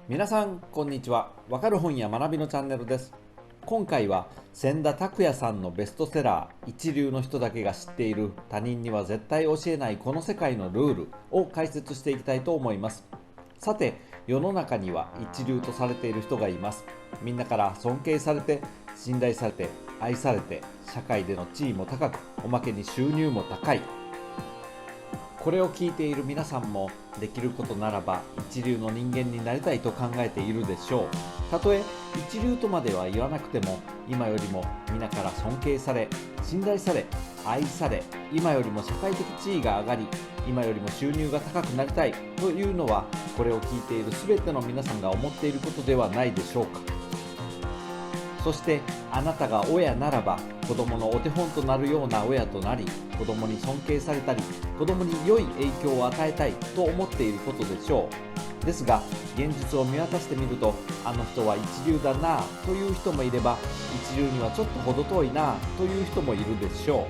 皆さんこんにちは。わかる本や学びのチャンネルです。今回は千田拓也さんのベストセラー、一流の人だけが知っている他人には絶対教えないこの世界のルールを解説していきたいと思います。さて、世の中には一流とされている人がいます。みんなから尊敬されて、信頼されて、愛されて、社会での地位も高く、おまけに収入も高い。これを聞いている皆さんも、できることならば一流の人間になりたいと考えているでしょう。たとえ一流とまでは言わなくても、今よりも皆から尊敬され、信頼され、愛され、今よりも社会的地位が上がり、今よりも収入が高くなりたいというのは、これを聞いている全ての皆さんが思っていることではないでしょうか。そしてあなたが親ならば、子供のお手本となるような親となり、子供に尊敬されたり、子供に良い影響を与えたいと思っていることでしょう。ですが、現実を見渡してみると、あの人は一流だなという人もいれば、一流にはちょっと程遠いなという人もいるでしょ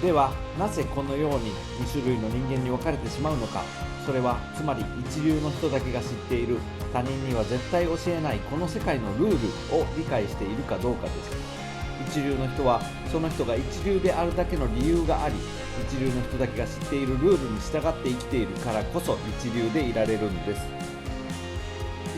う。では、なぜこのように2種類の人間に分かれてしまうのか。それはつまり一流の人だけが知っている、他人には絶対教えないこの世界のルールを理解しているかどうかです。一流の人はその人が一流であるだけの理由があり、一流の人だけが知っているルールに従って生きているからこそ一流でいられるんです。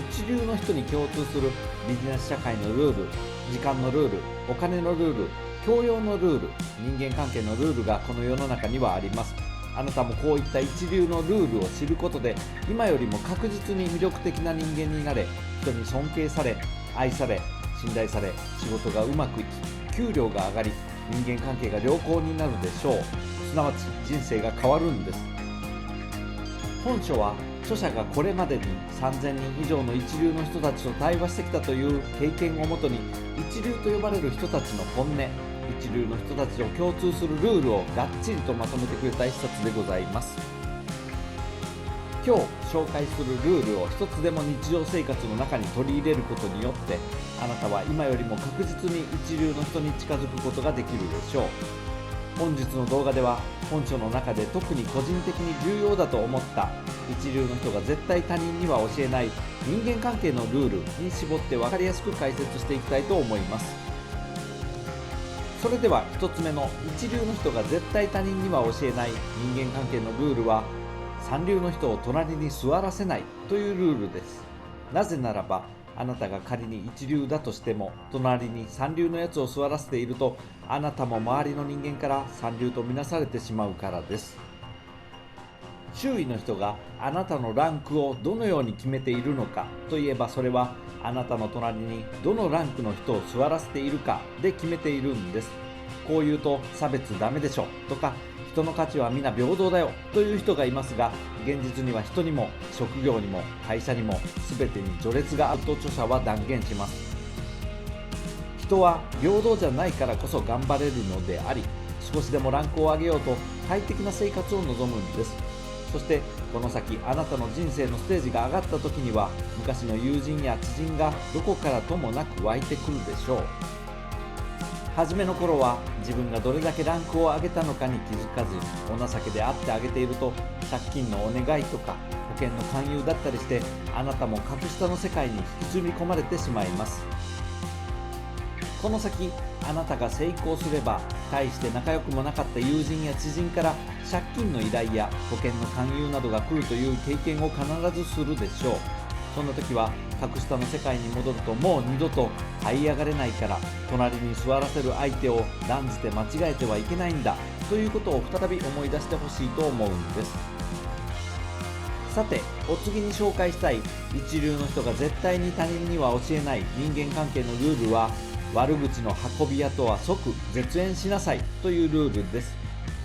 一流の人に共通するビジネス社会のルール、時間のルール、お金のルール、教養のルール、人間関係のルールがこの世の中にはあります。あなたもこういった一流のルールを知ることで、今よりも確実に魅力的な人間になれ、人に尊敬され、愛され、信頼され、仕事がうまくいき、給料が上がり、人間関係が良好になるでしょう。すなわち人生が変わるんです。本書は著者がこれまでに3000人以上の一流の人たちと対話してきたという経験をもとに、一流と呼ばれる人たちの本音、一流の人たちを共通するルールをがっちりとまとめてくれた一冊でございます。今日紹介するルールを一つでも日常生活の中に取り入れることによって、あなたは今よりも確実に一流の人に近づくことができるでしょう。本日の動画では、本書の中で特に個人的に重要だと思った一流の人が絶対他人には教えない人間関係のルールに絞って分かりやすく解説していきたいと思います。それでは1つ目の一流の人が絶対他人には教えない人間関係のルールは、三流の人を隣に座らせないというルールです。なぜならば、あなたが仮に一流だとしても、隣に三流のやつを座らせていると、あなたも周りの人間から三流とみなされてしまうからです。周囲の人があなたのランクをどのように決めているのかといえば、それはあなたの隣にどのランクの人を座らせているかで決めているんです。こう言うと、差別ダメでしょとか、人の価値は皆平等だよという人がいますが、現実には人にも職業にも会社にも全てに序列があると著者は断言します。人は平等じゃないからこそ頑張れるのであり、少しでもランクを上げようと快適な生活を望むんです。そしてこの先、あなたの人生のステージが上がった時には、昔の友人や知人がどこからともなく湧いてくるでしょう。初めの頃は自分がどれだけランクを上げたのかに気づかず、お情けであってあげていると、借金のお願いとか保険の勧誘だったりして、あなたも格下の世界に引きずり込まれてしまいます。この先、あなたが成功すれば、大して仲良くもなかった友人や知人から借金の依頼や保険の勧誘などが来るという経験を必ずするでしょう。そんな時は、格下の世界に戻るともう二度と這い上がれないから、隣に座らせる相手を断じて間違えてはいけないんだということを再び思い出してほしいと思うんです。さて、お次に紹介したい一流の人が絶対に他人には教えない人間関係のルールは、悪口の運び屋とは即絶縁しなさいというルールです。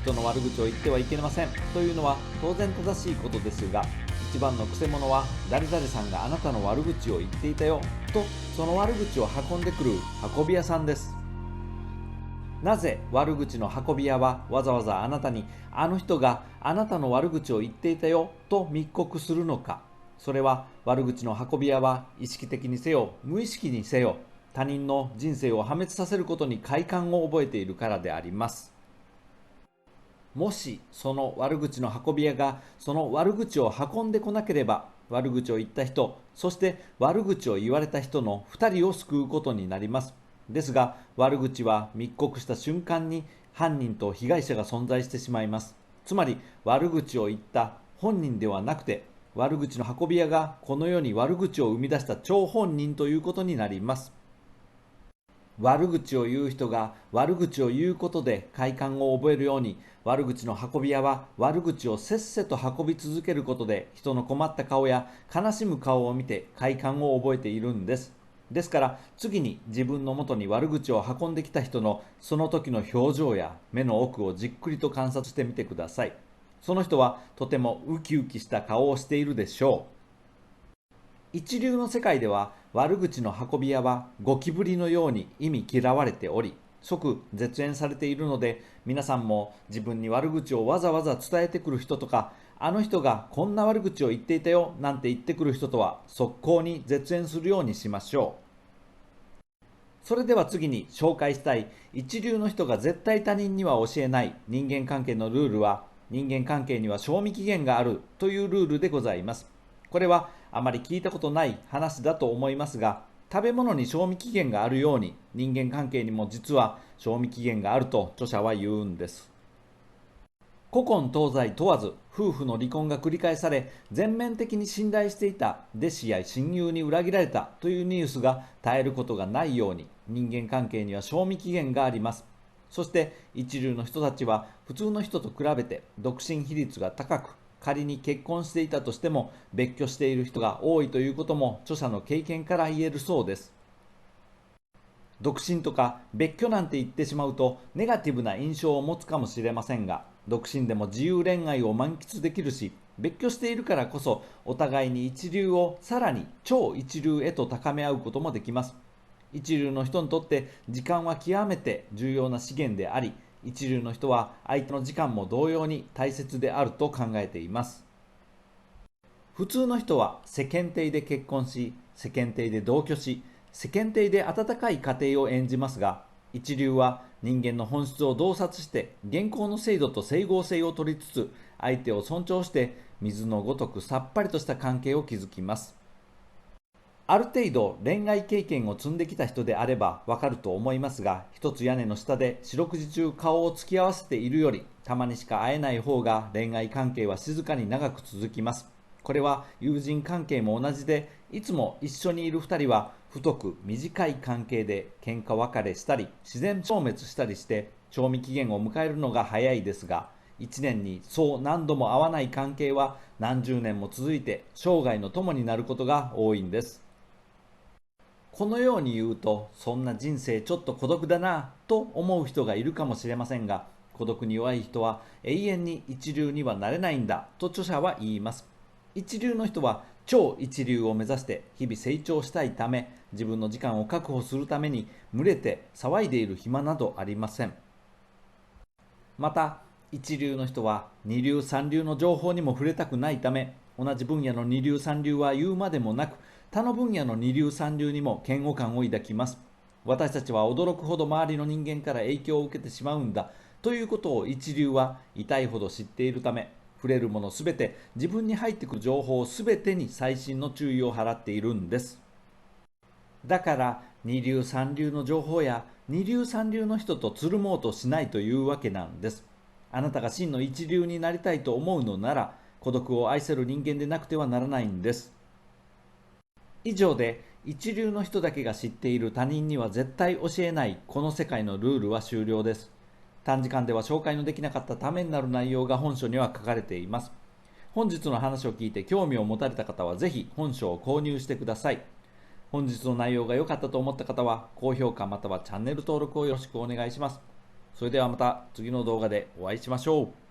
人の悪口を言ってはいけませんというのは当然正しいことですが、一番のくせ者は誰々さんがあなたの悪口を言っていたよと、その悪口を運んでくる運び屋さんです。なぜ悪口の運び屋はわざわざあなたに、あの人があなたの悪口を言っていたよと密告するのか。それは、悪口の運び屋は意識的にせよ無意識にせよ、他人の人生を破滅させることに快感を覚えているからであります。もしその悪口の運び屋がその悪口を運んでこなければ、悪口を言った人、そして悪口を言われた人の2人を救うことになります。ですが、悪口は密告した瞬間に犯人と被害者が存在してしまいます。つまり、悪口を言った本人ではなくて、悪口の運び屋がこの世に悪口を生み出した張本人ということになります。悪口を言う人が悪口を言うことで快感を覚えるように、悪口の運び屋は悪口をせっせと運び続けることで、人の困った顔や悲しむ顔を見て快感を覚えているんです。ですから、次に自分のもとに悪口を運んできた人のその時の表情や目の奥をじっくりと観察してみてください。その人はとてもウキウキした顔をしているでしょう。一流の世界では悪口の運び屋はゴキブリのように忌み嫌われており、即絶縁されているので、皆さんも自分に悪口をわざわざ伝えてくる人とか、あの人がこんな悪口を言っていたよなんて言ってくる人とは速攻に絶縁するようにしましょう。それでは次に紹介したい一流の人が絶対他人には教えない人間関係のルールは、人間関係には賞味期限があるというルールでございます。これはあまり聞いたことない話だと思いますが、食べ物に賞味期限があるように人間関係にも実は賞味期限があると著者は言うんです。古今東西問わず夫婦の離婚が繰り返され、全面的に信頼していた弟子や親友に裏切られたというニュースが絶えることがないように、人間関係には賞味期限があります。そして一流の人たちは普通の人と比べて独身比率が高く、仮に結婚していたとしても別居している人が多いということも著者の経験から言えるそうです。独身とか別居なんて言ってしまうとネガティブな印象を持つかもしれませんが、独身でも自由恋愛を満喫できるし、別居しているからこそお互いに一流をさらに超一流へと高め合うこともできます。一流の人にとって時間は極めて重要な資源であり、一流の人は相手の時間も同様に大切であると考えています。普通の人は世間体で結婚し、世間体で同居し、世間体で温かい家庭を演じますが、一流は人間の本質を洞察して現行の制度と整合性を取りつつ、相手を尊重して水のごとくさっぱりとした関係を築きます。ある程度恋愛経験を積んできた人であればわかると思いますが、一つ屋根の下で四六時中顔を突き合わせているより、たまにしか会えない方が恋愛関係は静かに長く続きます。これは友人関係も同じで、いつも一緒にいる2人は太く短い関係で喧嘩別れしたり自然消滅したりして賞味期限を迎えるのが早いですが、1年にそう何度も会わない関係は何十年も続いて生涯の友になることが多いんです。このように言うと、そんな人生ちょっと孤独だなと思う人がいるかもしれませんが、孤独に弱い人は永遠に一流にはなれないんだと著者は言います。一流の人は超一流を目指して日々成長したいため、自分の時間を確保するために群れて騒いでいる暇などありません。また、一流の人は二流三流の情報にも触れたくないため、同じ分野の二流三流は言うまでもなく、他の分野の二流三流にも嫌悪感を抱きます。私たちは驚くほど周りの人間から影響を受けてしまうんだということを一流は痛いほど知っているため、触れるものすべて、自分に入ってくる情報すべてに細心の注意を払っているんです。だから二流三流の情報や二流三流の人とつるもうとしないというわけなんです。あなたが真の一流になりたいと思うのなら、孤独を愛せる人間でなくてはならないんです。以上で、一流の人だけが知っている他人には絶対教えないこの世界のルールは終了です。短時間では紹介のできなかったためになる内容が本書には書かれています。本日の話を聞いて興味を持たれた方はぜひ本書を購入してください。本日の内容が良かったと思った方は高評価またはチャンネル登録をよろしくお願いします。それではまた次の動画でお会いしましょう。